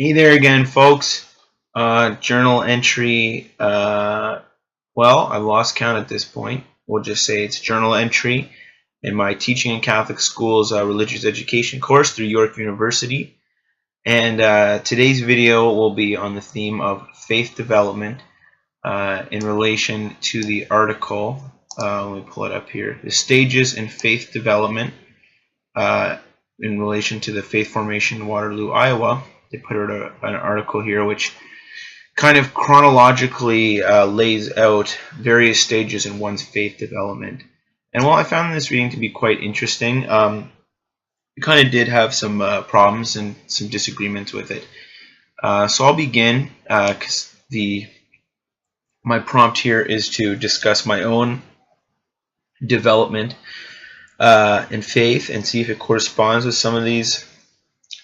Hey there again, folks. Journal entry. Well, I've lost count at this point. We'll just say it's journal entry in my Teaching in Catholic Schools religious education course through York University. And today's video will be on the theme of faith development in relation to the article. Let me pull it up here. The stages in faith development in relation to the faith formation in Waterloo, Iowa. They put out an article here which kind of chronologically lays out various stages in one's faith development. And while I found this reading to be quite interesting, it kind of did have some problems and some disagreements with it. So I'll begin because my prompt here is to discuss my own development in faith and see if it corresponds with some of these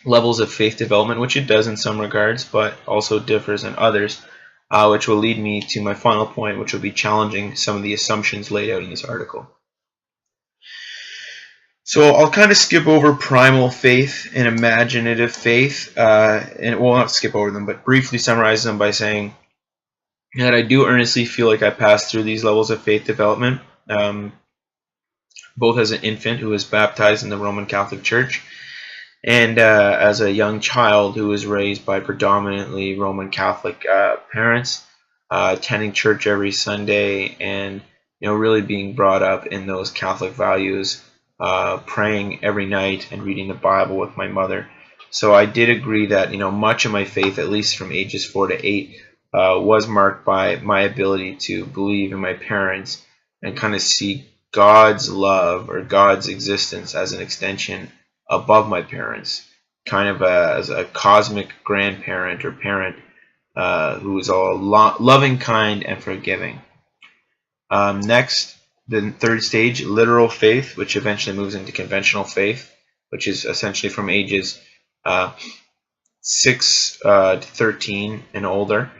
levels of faith development, which it does in some regards, but also differs in others, which will lead me to my final point, which will be challenging some of the assumptions laid out in this article. So I'll kind of skip over primal faith and imaginative faith, and well, not skip over them, but briefly summarize them by saying that I do earnestly feel like I passed through these levels of faith development, both as an infant who was baptized in the Roman Catholic Church, and as a young child who was raised by predominantly Roman Catholic parents, attending church every Sunday, and really being brought up in those Catholic values, praying every night and reading the Bible with my mother. So I did agree that much of my faith, at least from ages 4 to 8, was marked by my ability to believe in my parents and kind of see God's love or God's existence as an extension above my parents, kind of as a cosmic grandparent or parent who is all loving, kind, and forgiving. Next, the third stage, literal faith, which eventually moves into conventional faith, which is essentially from ages 6 to 13 and older.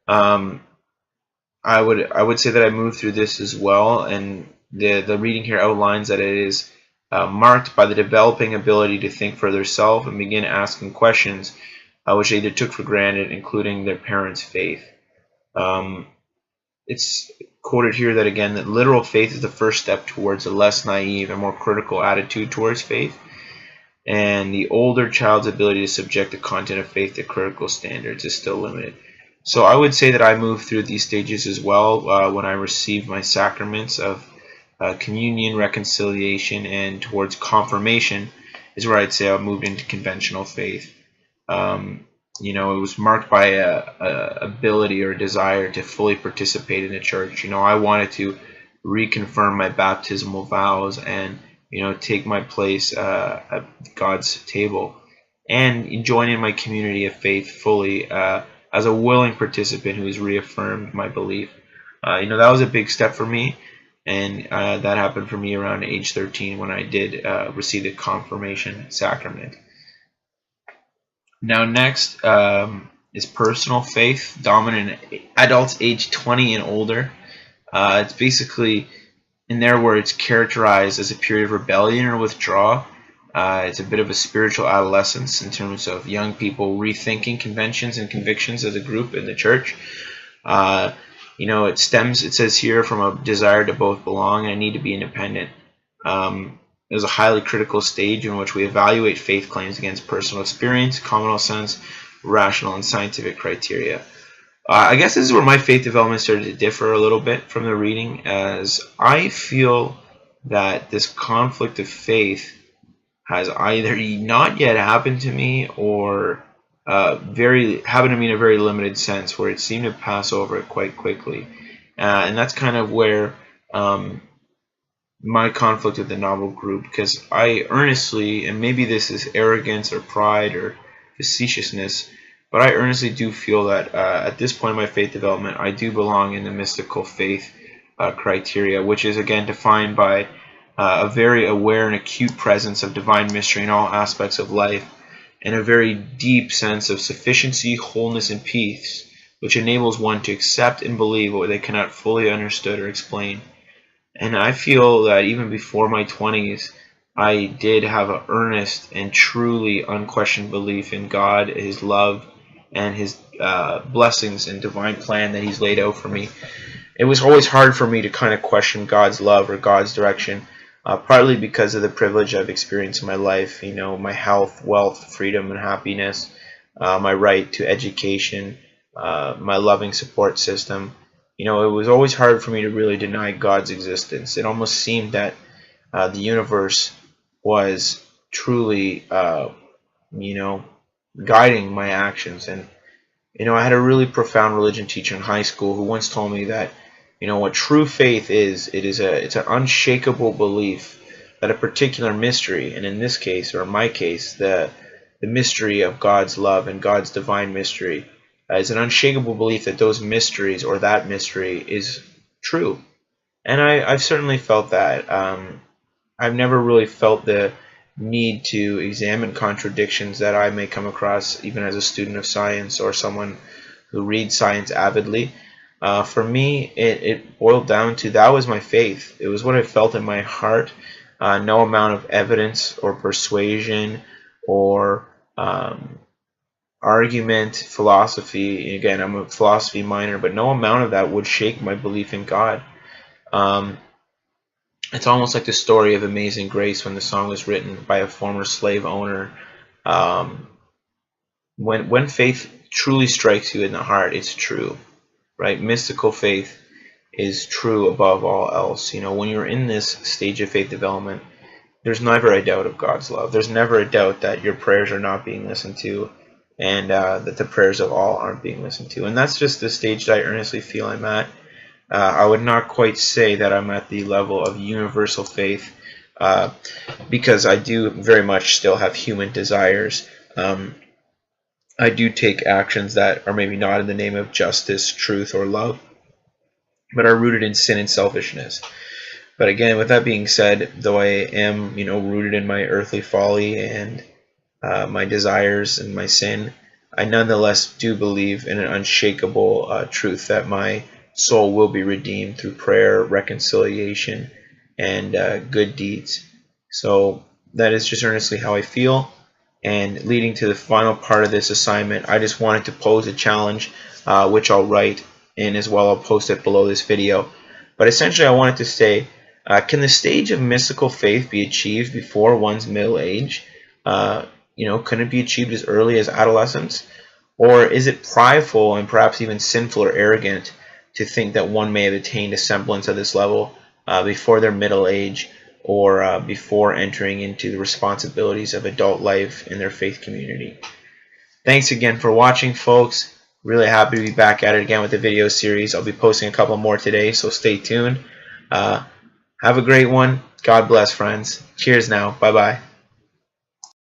I would say that I moved through this as well, and the reading here outlines that it is marked by the developing ability to think for themselves and begin asking questions which they either took for granted, including their parents' faith. It's quoted here that, again, that literal faith is the first step towards a less naive and more critical attitude towards faith, and the older child's ability to subject the content of faith to critical standards is still limited. So I would say that I moved through these stages as well when I received my sacraments of communion, reconciliation, and towards confirmation is where I'd say I moved into conventional faith. It was marked by a ability or a desire to fully participate in the church. I wanted to reconfirm my baptismal vows and take my place at God's table and join in my community of faith fully as a willing participant who has reaffirmed my belief. That was a big step for me. And that happened for me around age 13 when I did receive the confirmation sacrament. Now next is personal faith, dominant in adults age 20 and older. It's basically, in their words, characterized as a period of rebellion or withdrawal. It's a bit of a spiritual adolescence in terms of young people rethinking conventions and convictions as a group in the church. It says here, from a desire to both belong and a need to be independent. It was a highly critical stage in which we evaluate faith claims against personal experience, common sense, rational, and scientific criteria. I guess this is where my faith development started to differ a little bit from the reading, as I feel that this conflict of faith has either not yet happened to me or happened to me in a very limited sense, where it seemed to pass over it quite quickly. And that's kind of where my conflict with the novel grew, because I earnestly, and maybe this is arrogance or pride or facetiousness, but I earnestly do feel that at this point in my faith development, I do belong in the mystical faith criteria, which is again defined by a very aware and acute presence of divine mystery in all aspects of life, and a very deep sense of sufficiency, wholeness, and peace, which enables one to accept and believe what they cannot fully understand or explain. And I feel that even before my 20s, I did have an earnest and truly unquestioned belief in God, His love, and His blessings and divine plan that He's laid out for me. It was always hard for me to kind of question God's love or God's direction, partly because of the privilege I've experienced in my life, my health, wealth, freedom, and happiness, my right to education, my loving support system. It was always hard for me to really deny God's existence. It almost seemed that the universe was truly, guiding my actions. And, I had a really profound religion teacher in high school who once told me that, what true faith is, it's an unshakable belief that a particular mystery, and in this case, or in my case, the mystery of God's love and God's divine mystery, is an unshakable belief that those mysteries or that mystery is true. And I've certainly felt that. I've never really felt the need to examine contradictions that I may come across, even as a student of science or someone who reads science avidly. For me, it boiled down to that was my faith. It was what I felt in my heart. No amount of evidence or persuasion or argument, philosophy. Again, I'm a philosophy minor, but no amount of that would shake my belief in God. It's almost like the story of Amazing Grace when the song was written by a former slave owner. When faith truly strikes you in the heart, it's true. Right? Mystical faith is true above all else. When you're in this stage of faith development, there's never a doubt of God's love. There's never a doubt that your prayers are not being listened to, and that the prayers of all aren't being listened to. And that's just the stage that I earnestly feel I'm at. I would not quite say that I'm at the level of universal faith, because I do very much still have human desires. I do take actions that are maybe not in the name of justice, truth, or love, but are rooted in sin and selfishness. But again, with that being said, though I am, rooted in my earthly folly and my desires and my sin, I nonetheless do believe in an unshakable truth that my soul will be redeemed through prayer, reconciliation, and good deeds. So that is just earnestly how I feel. And leading to the final part of this assignment, I just wanted to pose a challenge, which I'll write in as well. I'll post it below this video. But essentially, I wanted to say, can the stage of mystical faith be achieved before one's middle age? Can it be achieved as early as adolescence? Or is it prideful and perhaps even sinful or arrogant to think that one may have attained a semblance of this level before their middle age, or before entering into the responsibilities of adult life in their faith community? Thanks again for watching, folks. Really happy to be back at it again with the video series. I'll be posting a couple more today, so stay tuned. Have a great one. God bless, friends. Cheers now. Bye-bye.